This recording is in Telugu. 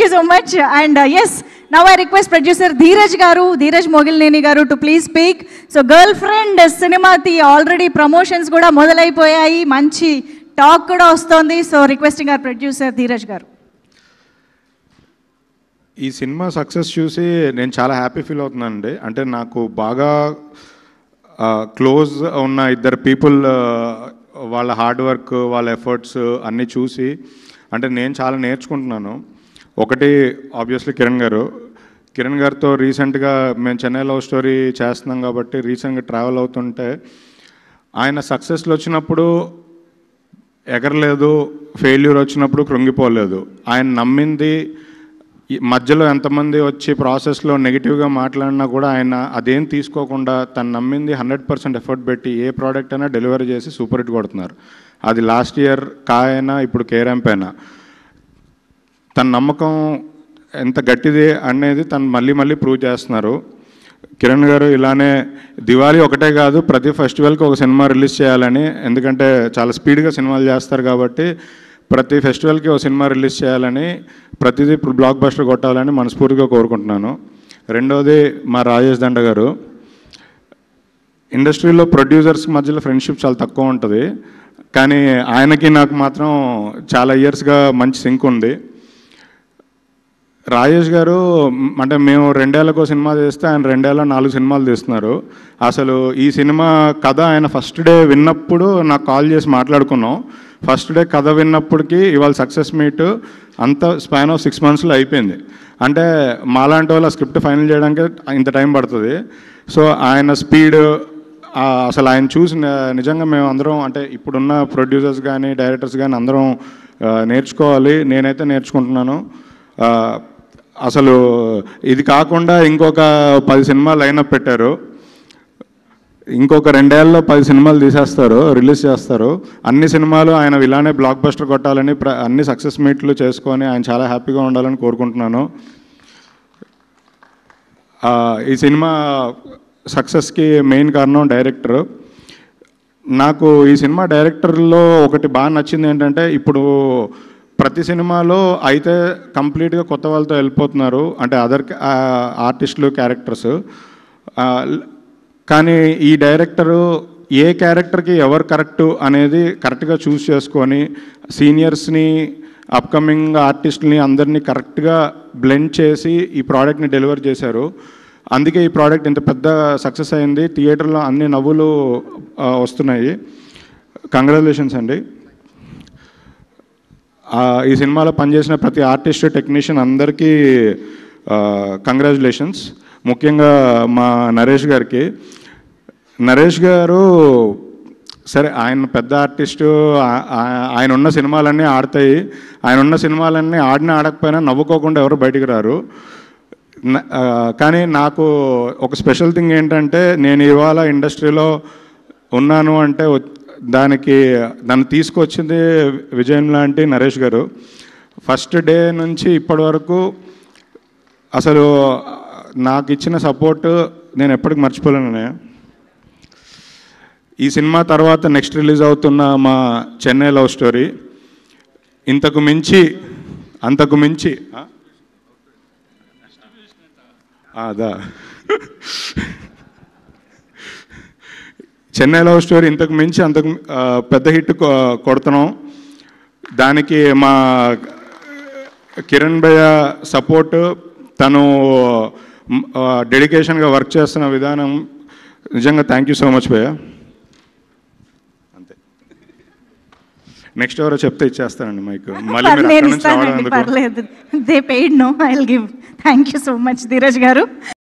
you so much. And yes, now I request producer Dheeraj Mogilneni garu to please speak. So Girlfriend cinema thi already promotions kuda modalaipoyayi, manchi talk kuda vastundi. So requesting our producer Dheeraj garu. ఈ సినిమా సక్సెస్ చూసి నేను చాలా హ్యాపీ ఫీల్ అవుతున్నానండి. అంటే నాకు బాగా క్లోజ్ ఉన్న ఇద్దరు పీపుల్ వాళ్ళ హార్డ్ వర్క్, వాళ్ళ ఎఫర్ట్స్ అన్నీ చూసి అంటే నేను చాలా నేర్చుకుంటున్నాను. ఒకటి ఆబ్వియస్లీ కిరణ్ గారితో రీసెంట్గా మేము చెన్నై లవ్ స్టోరీ చేస్తున్నాం కాబట్టి రీసెంట్గా ట్రావెల్ అవుతుంటే ఆయన సక్సెస్లు వచ్చినప్పుడు ఎగరలేదు, ఫెయిల్యూర్ వచ్చినప్పుడు కృంగిపోలేదు. ఆయన నమ్మింది మధ్యలో ఎంతమంది వచ్చి ప్రాసెస్లో నెగిటివ్గా మాట్లాడినా కూడా ఆయన అదేం తీసుకోకుండా తను నమ్మింది 100% ఎఫర్ట్ పెట్టి ఏ ప్రోడక్ట్ అయినా డెలివరీ చేసి సూపర్ హిట్ కొడుతున్నారు. అది లాస్ట్ ఇయర్ అయినా ఇప్పుడు కేరాంప్ అయినా తన నమ్మకం ఎంత గట్టిది అనేది తను మళ్ళీ ప్రూవ్ చేస్తున్నారు. కిరణ్ గారు ఇలానే దివాళీ ఒకటే కాదు, ప్రతి ఫెస్టివల్కి ఒక సినిమా రిలీజ్ చేయాలని, ఎందుకంటే చాలా స్పీడ్గా సినిమాలు చేస్తారు కాబట్టి ప్రతి ఫెస్టివల్కి ఒక సినిమా రిలీజ్ చేయాలని, ప్రతిదీ ఇప్పుడు బ్లాక్ బస్టర్ కొట్టాలని మనస్ఫూర్తిగా కోరుకుంటున్నాను. రెండోది మా రాజేష్ దండ గారు. ఇండస్ట్రీలో ప్రొడ్యూసర్స్ మధ్యలో ఫ్రెండ్షిప్ చాలా తక్కువ ఉంటుంది, కానీ ఆయనకి నాకు మాత్రం చాలా ఇయర్స్గా మంచి సింక్ ఉంది. రాజేష్ గారు అంటే మేము 2 ఏళ్ళకో సినిమా చేస్తే ఆయన 2 ఏళ్ళ 4 సినిమాలు తీస్తున్నారు. అసలు ఈ సినిమా కథ ఆయన ఫస్ట్ డే విన్నప్పుడు నాకు కాల్ చేసి మాట్లాడుకున్నాం. ఫస్ట్ డే కథ విన్నప్పటికీ ఇవాళ సక్సెస్ మీట్ అంత స్పాన్ ఆఫ్ 6 monthsలో అయిపోయింది. అంటే మాలాంటి వాళ్ళ స్క్రిప్ట్ ఫైనల్ చేయడానికి ఇంత టైం పడుతుంది. సో ఆయన స్పీడ్ అసలు ఆయన చూసి నిజంగా మేము అందరం అంటే ఇప్పుడున్న ప్రొడ్యూసర్స్ కానీ డైరెక్టర్స్ కానీ అందరం నేర్చుకోవాలి. నేనైతే నేర్చుకుంటున్నాను. అసలు ఇది కాకుండా ఇంకొక 10 సినిమాలు లైనప్ పెట్టారు. ఇంకొక 2 ఏళ్ళలో 10 సినిమాలు తీసేస్తారు, రిలీజ్ చేస్తారు. అన్ని సినిమాలు ఆయన ఇలానే బ్లాక్ బస్టర్ కొట్టాలని అన్ని సక్సెస్ మీట్లు చేసుకొని ఆయన చాలా హ్యాపీగా ఉండాలని కోరుకుంటున్నాను. ఈ సినిమా సక్సెస్కి మెయిన్ కారణం డైరెక్టర్. నాకు ఈ సినిమా డైరెక్టర్లో ఒకటి బాగా నచ్చింది ఏంటంటే ఇప్పుడు ప్రతి సినిమాలో అయితే కంప్లీట్గా కొత్త వాళ్ళతో వెళ్ళిపోతున్నారు, అంటే అదర్ ఆర్టిస్టులు క్యారెక్టర్స్. కానీ ఈ డైరెక్టరు ఏ క్యారెక్టర్కి ఎవరు కరెక్టు అనేది కరెక్ట్గా చూస్ చేసుకొని సీనియర్స్ని, అప్కమింగ్ ఆర్టిస్టులని అందరినీ కరెక్ట్గా బ్లెండ్ చేసి ఈ ప్రోడక్ట్ని డెలివర్ చేశారు. అందుకే ఈ ప్రోడక్ట్ ఇంత పెద్ద సక్సెస్ అయింది. థియేటర్లో అన్ని నవ్వులు వస్తున్నాయి. కంగ్రాచులేషన్స్ అండి. ఈ సినిమాలో పనిచేసిన ప్రతి ఆర్టిస్ట్, టెక్నీషియన్ అందరికీ కంగ్రాచులేషన్స్. ముఖ్యంగా మా నరేష్ గారికి. నరేష్ గారు సరే ఆయన పెద్ద ఆర్టిస్టు, ఆయన ఉన్న సినిమాలన్నీ ఆడతాయి. ఆయన ఉన్న సినిమాలన్నీ ఆడినా ఆడకపోయినా నవ్వుకోకుండా ఎవరు బయటికి రారు. కానీ నాకు ఒక స్పెషల్ థింగ్ ఏంటంటే నేను ఇవాళ ఇండస్ట్రీలో ఉన్నాను అంటే దాన్ని తీసుకొచ్చింది విజయం లాంటి నరేష్ గారు. ఫస్ట్ డే నుంచి ఇప్పటి వరకు అసలు నాకు ఇచ్చిన సపోర్ట్ నేను ఎప్పటికి మర్చిపోలేను. ఈ సినిమా తర్వాత నెక్స్ట్ రిలీజ్ అవుతున్న మా చెన్నై లవ్ స్టోరీ అంతకు మించి అదా చెన్నై లవ్ స్టోరీ ఇంతకు మించి అంతకు పెద్ద హిట్ కొడుతున్నాం. దానికి మా కిరణ్ భయ్య సపోర్ట్, తను డెడికేషన్గా వర్క్ చేస్తున్న విధానం నిజంగా థ్యాంక్ యూ సో మచ్ భయ్య. అంతే. నెక్స్ట్ ఎవరో చెప్తే ఇచ్చేస్తానండి మైక్. మళ్ళీ మీరు అక్కడ నుంచి రావడం ఎందుకు? They paid, no, I'll give. Thank you so much, Dheeraj garu.